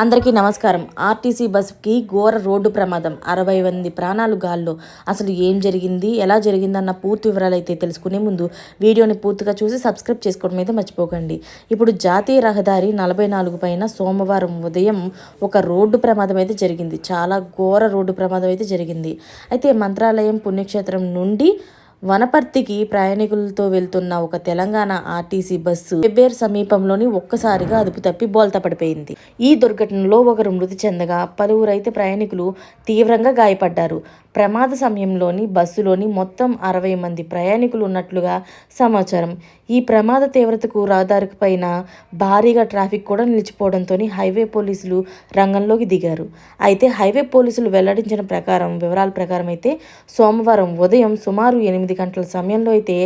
అందరికీ నమస్కారం. ఆర్టీసీ బస్సుకి ఘోర రోడ్డు ప్రమాదం, 60 మంది ప్రాణాలు గాల్లో. అసలు ఏం జరిగింది, ఎలా జరిగిందన్న పూర్తి వివరాలు అయితే తెలుసుకునే ముందు వీడియోని పూర్తిగా చూసి సబ్స్క్రైబ్ చేసుకోవడం అయితే మర్చిపోకండి. ఇప్పుడు జాతీయ రహదారి 44 పైన సోమవారం ఉదయం ఒక రోడ్డు ప్రమాదం అయితే జరిగింది. చాలా ఘోర రోడ్డు ప్రమాదం అయితే జరిగింది. అయితే మంత్రాలయం పుణ్యక్షేత్రం నుండి వనపర్తికి ప్రయాణికులతో వెళ్తున్న ఒక తెలంగాణ ఆర్టీసీ బస్సు పెబ్బేరు సమీపంలోని ఒక్కసారిగా అదుపు తప్పి బోల్తా పడిపోయింది. ఈ దుర్ఘటనలో ఒకరు మృతి చెందగా పలువురైతే ప్రయాణికులు తీవ్రంగా గాయపడ్డారు. ప్రమాద సమయంలోని బస్సులోని మొత్తం 60 మంది ప్రయాణికులు ఉన్నట్లుగా సమాచారం. ఈ ప్రమాద తీవ్రతకు రహదారి పైన భారీగా ట్రాఫిక్ కూడా నిలిచిపోవడంతో హైవే పోలీసులు రంగంలోకి దిగారు. అయితే హైవే పోలీసులు వెల్లడించిన వివరాల ప్రకారం అయితే సోమవారం ఉదయం సుమారు 8 గంటల సమయంలో అయితే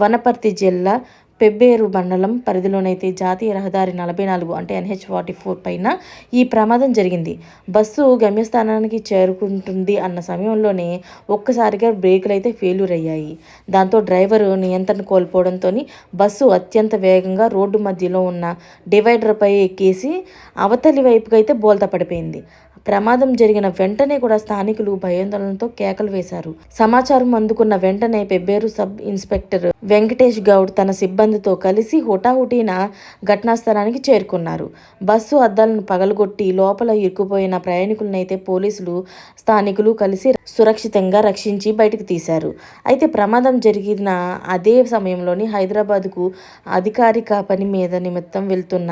వనపర్తి జిల్లా పెబ్బేరు మండలం పరిధిలోనైతే జాతీయ రహదారి 44 అంటే NH44 పైన ఈ ప్రమాదం జరిగింది. బస్సు గమ్యస్థానానికి చేరుకుంటుంది అన్న సమయంలోనే ఒక్కసారిగా బ్రేకులు అయితే ఫెయిల్యూర్ అయ్యాయి. దాంతో డ్రైవరు నియంత్రణ కోల్పోవడంతో బస్సు అత్యంత వేగంగా రోడ్డు మధ్యలో ఉన్న డివైడర్పై ఎక్కేసి అవతలి వైపుకి అయితే బోల్తా పడిపోయింది. ప్రమాదం జరిగిన వెంటనే కూడా స్థానికులు భయాందోళనతో కేకలు వేశారు. సమాచారం అందుకున్న వెంటనే పెబ్బేరు సబ్ ఇన్స్పెక్టర్ వెంకటేష్ గౌడ్ తన సిబ్బందితో కలిసి హుటాహుటీన ఘటనా స్థలానికి చేరుకున్నారు. బస్సు అద్దాలను పగలగొట్టి లోపల ఇరుక్కుపోయిన ప్రయాణికులనైతే పోలీసులు స్థానికులు కలిసి సురక్షితంగా రక్షించి బయటకు తీశారు. అయితే ప్రమాదం జరిగిన అదే సమయంలోని హైదరాబాద్కు అధికారిక పని మీద నిమిత్తం వెళ్తున్న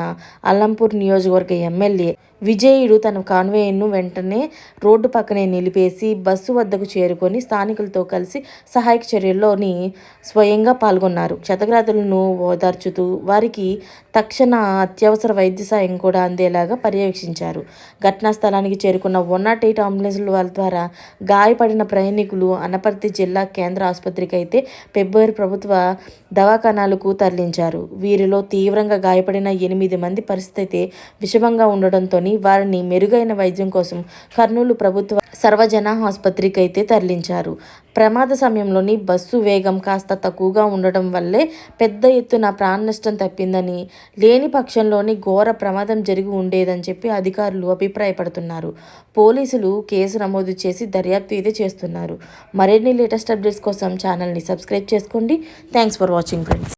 అల్లంపూర్ నియోజకవర్గ ఎమ్మెల్యే విజయుడు తన కాన్వేయర్ను వెంటనే రోడ్డు పక్కనే నిలిపేసి బస్సు వద్దకు చేరుకొని స్థానికులతో కలిసి సహాయక చర్యల్లోని స్వయంగా పాల్గొన్నారు. క్షతగాత్రులను ఓదార్చుతూ వారికి తక్షణ అత్యవసర వైద్య సాయం కూడా అందేలాగా పర్యవేక్షించారు. ఘటనా స్థలానికి చేరుకున్న 108 అంబులెన్సుల ద్వారా గాయపడిన ప్రయాణికులు అనపర్తి జిల్లా కేంద్ర ఆసుపత్రికి అయితే పెబ్బేరు ప్రభుత్వ దవాఖానాలకు తరలించారు. వీరిలో తీవ్రంగా గాయపడిన 8 మంది పరిస్థితి విషమంగా ఉండడంతో వారిని మెరుగైన వైద్యం కోసం కర్నూలు ప్రభుత్వ సర్వజన ఆసుపత్రికి అయితే తరలించారు. ప్రమాద సమయంలోని బస్సు వేగం కాస్త తక్కువగా ఉండడం వల్లే పెద్ద ఎత్తున ప్రాణ నష్టం తప్పిందని, లేని పక్షంలోని ఘోర ప్రమాదం జరిగి ఉండేదని చెప్పి అధికారులు అభిప్రాయపడుతున్నారు. పోలీసులు కేసు నమోదు చేసి దర్యాప్తు అయితే చేస్తున్నారు. మరిన్ని లేటెస్ట్ అప్డేట్స్ కోసం ఛానల్ని సబ్స్క్రైబ్ చేసుకోండి. Thanks for watching friends.